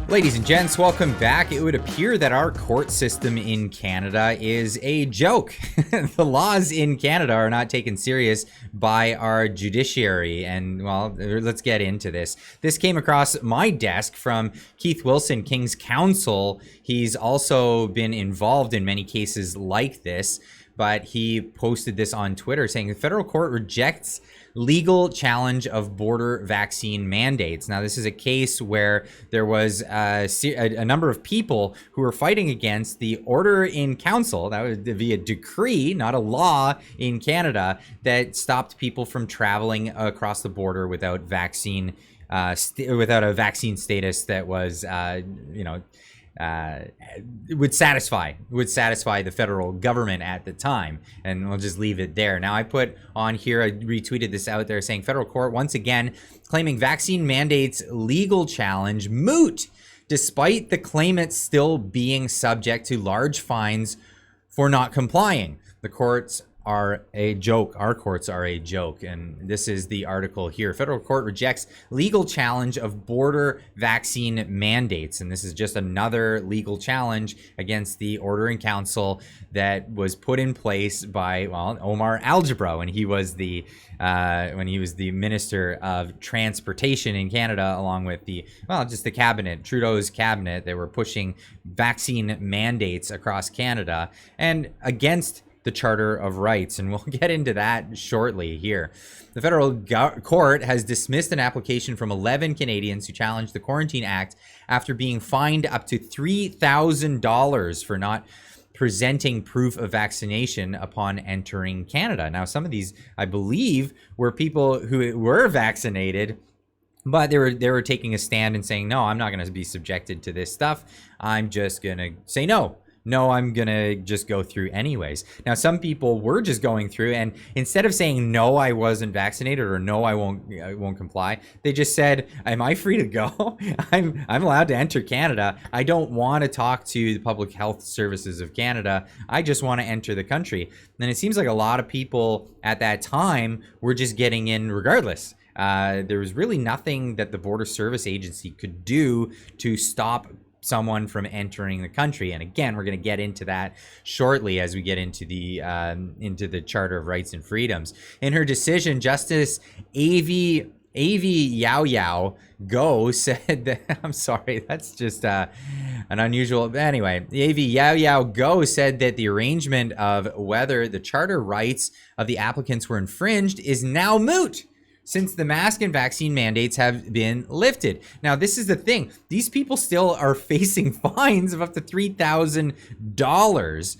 Ladies and gents, welcome back. It would appear that our court system in Canada is a joke. The laws in Canada are not taken serious by our judiciary. And, well, let's get into this. This came across my desk from Keith Wilson, King's Counsel. He's also been involved in many cases like this, but he posted this on Twitter saying the federal court rejects legal challenge of border vaccine mandates. Now, this is a case where there was a number of people who were fighting against the order in council. That would be a decree, not a law in Canada, that stopped people from traveling across the border without vaccine, without a vaccine status that was, would satisfy the federal government at the time. And we'll just leave it there. Now, I put on here, I retweeted this out there saying federal court once again claiming vaccine mandates legal challenge moot, despite the claimants still being subject to large fines for not complying. The courts are a joke. Our courts are a joke. And this is the article here. Federal court rejects legal challenge of border vaccine mandates. And this is just another legal challenge against the order in council that was put in place by, well, Omar Algebra when he was the Minister of Transportation in Canada, along with just the cabinet, Trudeau's cabinet. They were pushing vaccine mandates across Canada and against the Charter of Rights, and we'll get into that shortly here. The federal court has dismissed an application from 11 Canadians who challenged the Quarantine Act after being fined up to $3,000 for not presenting proof of vaccination upon entering Canada. Now, some of these, I believe, were people who were vaccinated, but they were taking a stand and saying, no, I'm not going to be subjected to this stuff. I'm just going to say no. No, I'm going to just go through anyways. Now, some people were just going through, and instead of saying, no, I wasn't vaccinated, or no, I won't comply, they just said, am I free to go? I'm allowed to enter Canada. I don't want to talk to the Public Health Services of Canada. I just want to enter the country. And it seems like a lot of people at that time were just getting in regardless. There was really nothing that the Border Service Agency could do to stop someone from entering the country. And again, we're going to get into that shortly as we get into the Charter of Rights and Freedoms. In her decision, Justice Avi Yao Yao Go said that, I'm sorry, that's just an unusual, but anyway, Avi Yao Yao Go said that the arrangement of whether the charter rights of the applicants were infringed is now moot, since the mask and vaccine mandates have been lifted. Now, this is the thing. These people still are facing fines of up to $3,000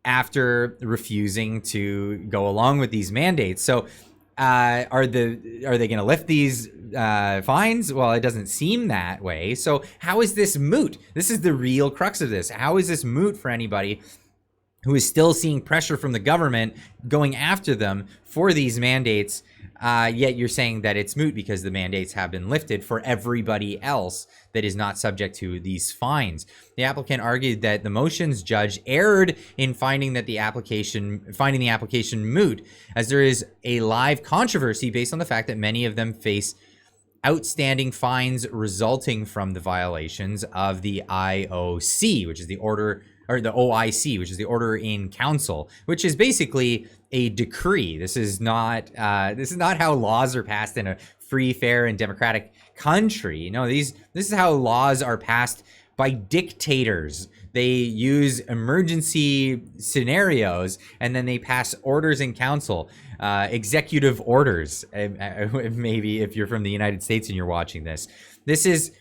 after refusing to go along with these mandates. So are they going to lift these fines? Well, it doesn't seem that way. So how is this moot? This is the real crux of this. How is this moot for anybody who is still seeing pressure from the government going after them for these mandates? Yet you're saying that it's moot because the mandates have been lifted for everybody else that is not subject to these fines. The applicant argued that the motions judge erred in finding the application moot, as there is a live controversy based on the fact that many of them face outstanding fines resulting from the violations of the IOC, which is the order, or the OIC, which is the order in council, which is basically a decree. This is not how laws are passed in a free, fair, and democratic country. No, this is how laws are passed by dictators. They use emergency scenarios and then they pass orders in council, executive orders. Maybe if you're from the United States and you're watching this, this is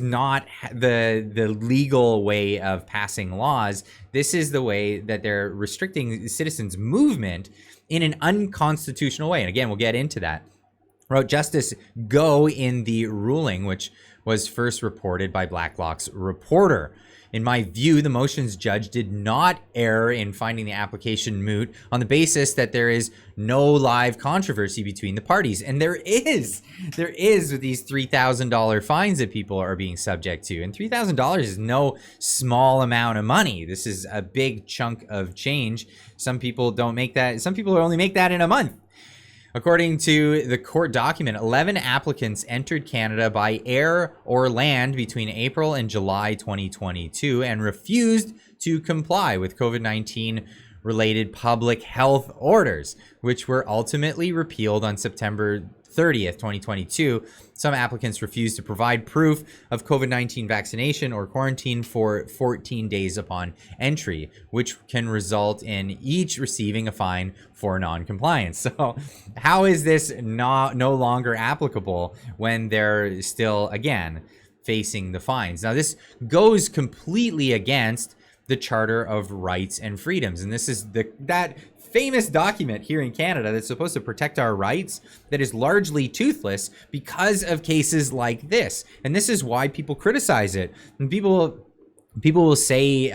not the legal way of passing laws. This is the way that they're restricting citizens' movement in an unconstitutional way. And again, we'll get into that. Wrote Justice Go in the ruling, which was first reported by Blacklock's reporter. In my view, the motions judge did not err in finding the application moot on the basis that there is no live controversy between the parties. And there is with these $3,000 fines that people are being subject to. And $3,000 is no small amount of money. This is a big chunk of change. Some people don't make that. Some people only make that in a month. According to the court document, 11 applicants entered Canada by air or land between April and July 2022 and refused to comply with COVID-19 related public health orders, which were ultimately repealed on September 30th, 2022. Some applicants refused to provide proof of COVID-19 vaccination or quarantine for 14 days upon entry, which can result in each receiving a fine for non-compliance. So how is this no longer applicable when they're still, again, facing the fines? Now, this goes completely against the Charter of Rights and Freedoms. And this is that famous document here in Canada that's supposed to protect our rights that is largely toothless because of cases like this. And this is why people criticize it. And people will say,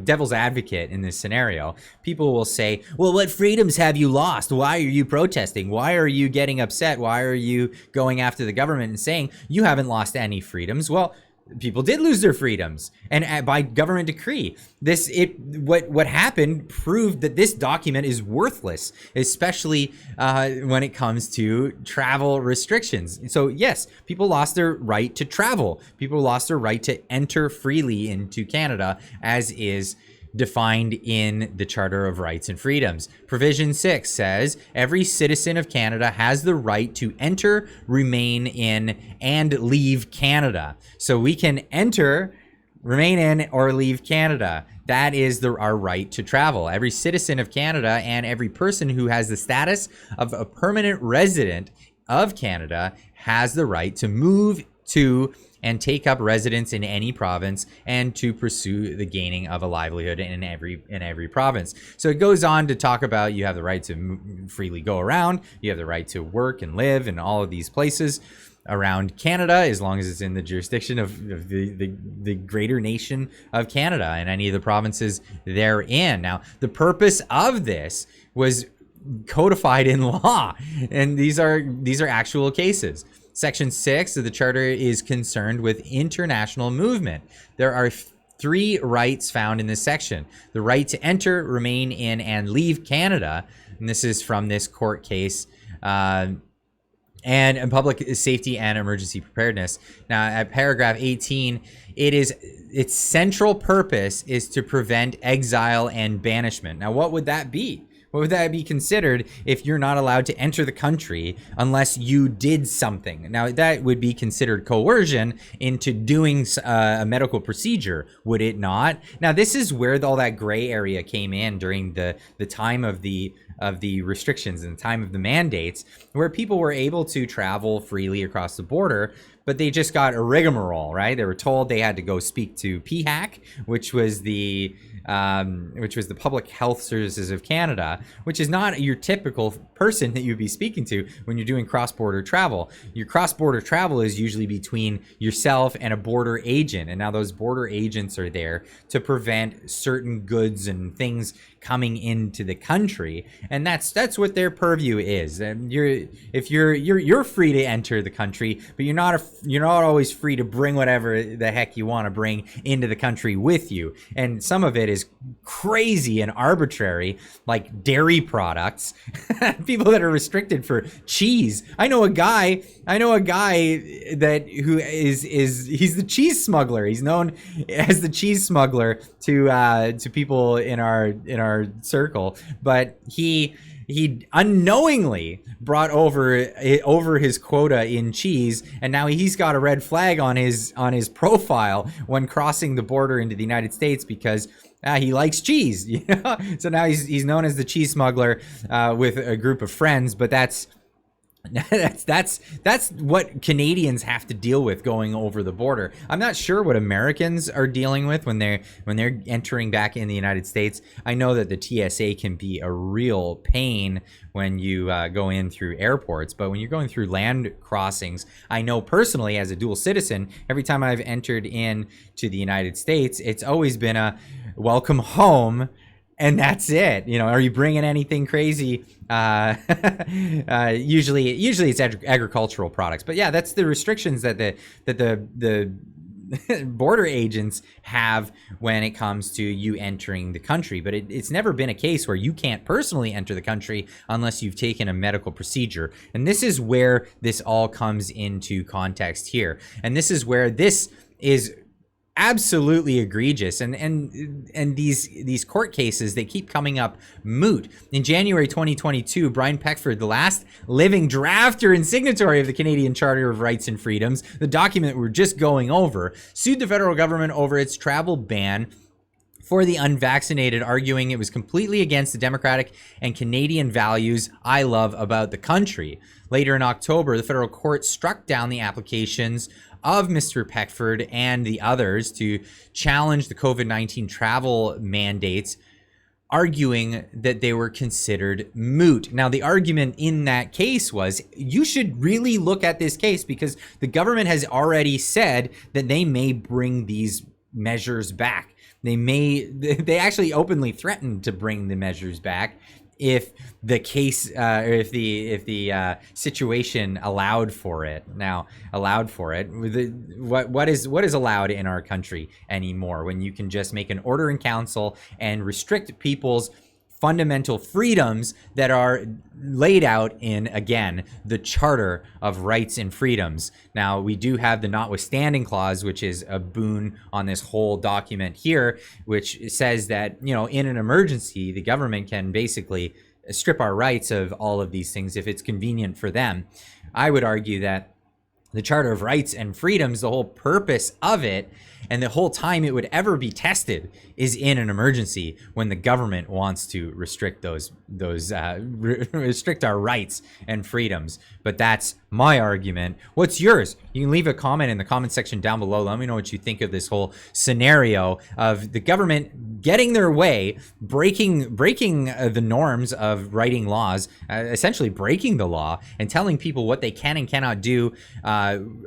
devil's advocate in this scenario. People will say, well, what freedoms have you lost? Why are you protesting? Why are you getting upset? Why are you going after the government and saying you haven't lost any freedoms? Well, people did lose their freedoms, and by government decree. What happened proved that this document is worthless, especially when it comes to travel restrictions. So yes, people lost their right to travel. People lost their right to enter freely into Canada, as is defined in the Charter of Rights and Freedoms. Provision 6 says every citizen of Canada has the right to enter, remain in, and leave Canada. So we can enter, remain in, or leave Canada. That is our right to travel. Every citizen of Canada and every person who has the status of a permanent resident of Canada has the right to move to and take up residence in any province and to pursue the gaining of a livelihood in every province. So it goes on to talk about you have the right to freely go around, you have the right to work and live in all of these places around Canada, as long as it's in the jurisdiction of the greater nation of Canada and any of the provinces therein. Now, the purpose of this was codified in law, and these are actual cases. Section 6 of the Charter is concerned with international movement. There are 3 rights found in this section. The right to enter, remain in, and leave Canada. And this is from this court case. And public safety and emergency preparedness. Now, at paragraph 18, its central purpose is to prevent exile and banishment. Now, what would that be? What would that be considered if you're not allowed to enter the country unless you did something? Now, that would be considered coercion into doing a medical procedure, would it not? Now, this is where all that gray area came in during the time of the restrictions and the time of the mandates, where people were able to travel freely across the border, but they just got a rigmarole, right? They were told they had to go speak to PHAC, which was the Public Health Services of Canada, which is not your typical person that you'd be speaking to when you're doing cross-border travel. Your cross-border travel is usually between yourself and a border agent, and now those border agents are there to prevent certain goods and things coming into the country, and that's what their purview is. And you're free to enter the country, but you're not always free to bring whatever the heck you want to bring into the country with you. And some of it is crazy and arbitrary, like dairy products. People that are restricted for cheese. I know a guy that he's the cheese smuggler. He's known as the cheese smuggler to people in our circle, but he unknowingly brought over his quota in cheese, and now he's got a red flag on his profile when crossing the border into the United States because he likes cheese, you know. So now he's known as the cheese smuggler with a group of friends, but that's what Canadians have to deal with going over the border. I'm not sure what Americans are dealing with when they're entering back in the United States. I know that the TSA can be a real pain when you go in through airports, but when you're going through land crossings, I know personally as a dual citizen, every time I've entered in to the United States, it's always been a welcome home. And that's it. You know, are you bringing anything crazy? Usually it's agricultural products. But yeah, that's the restrictions that the border agents have when it comes to you entering the country. But it's never been a case where you can't personally enter the country unless you've taken a medical procedure. And this is where this all comes into context here. And this is where this is absolutely egregious. And these court cases, they keep coming up moot. In January 2022, Brian Peckford, the last living drafter and signatory of the Canadian Charter of Rights and Freedoms, the document that we're just going over, sued the federal government over its travel ban for the unvaccinated, arguing it was completely against the democratic and Canadian values I love about the country. Later in October, the federal court struck down the applications of Mr. Peckford and the others to challenge the COVID-19 travel mandates, arguing that they were considered moot. Now, the argument in that case was, you should really look at this case because the government has already said that they may bring these measures back. They actually openly threatened to bring the measures back if the case, if the situation allowed for it. Now, what is allowed in our country anymore when you can just make an order in council and restrict people's fundamental freedoms that are laid out in, again, the Charter of Rights and Freedoms. Now, we do have the notwithstanding clause, which is a boon on this whole document here, which says that, you know, in an emergency, the government can basically strip our rights of all of these things if it's convenient for them. I would argue that the Charter of Rights and Freedoms, the whole purpose of it, and the whole time it would ever be tested is in an emergency when the government wants to restrict restrict our rights and freedoms. But that's my argument. What's yours? You can leave a comment in the comment section down below. Let me know what you think of this whole scenario of the government getting their way, breaking the norms of writing laws, essentially breaking the law and telling people what they can and cannot do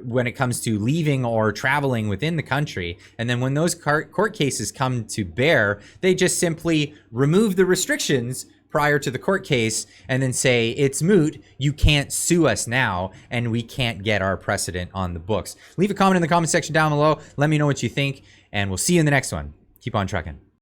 when it comes to leaving or traveling within the country. And then when those court cases come to bear, they just simply remove the restrictions prior to the court case and then say, it's moot, you can't sue us now, and we can't get our precedent on the books. Leave a comment in the comment section down below. Let me know what you think, and we'll see you in the next one. Keep on trucking.